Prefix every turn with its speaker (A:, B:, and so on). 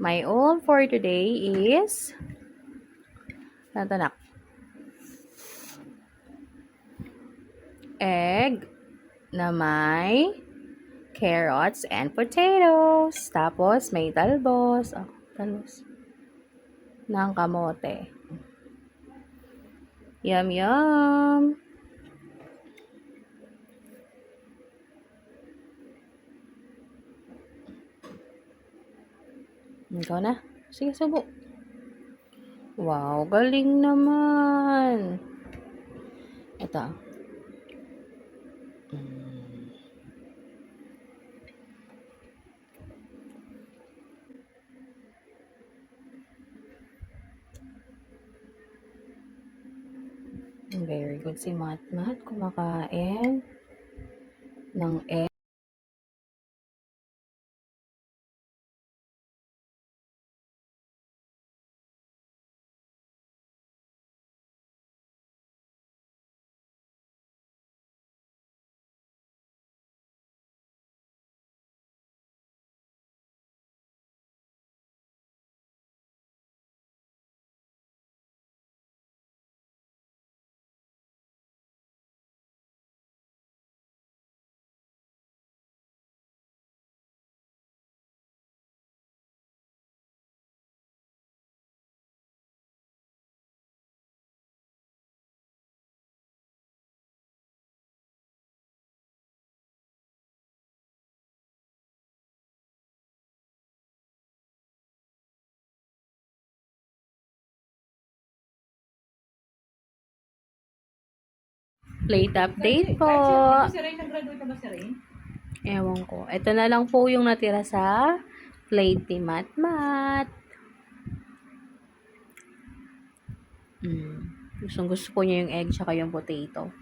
A: My ul for today is natanak. Egg na may carrots and potatoes. Tapos, may talbos. Talbos. Ng kamote. Yum, yum. Ikaw na. Sige, subo. Wow, galing naman. Ito. Very good si Matmat. Kumakain ng egg. Plate update po. Ewan ko. Ito na lang po yung natira sa plate ni Matmat. Gusto po niya yung egg tsaka yung potato.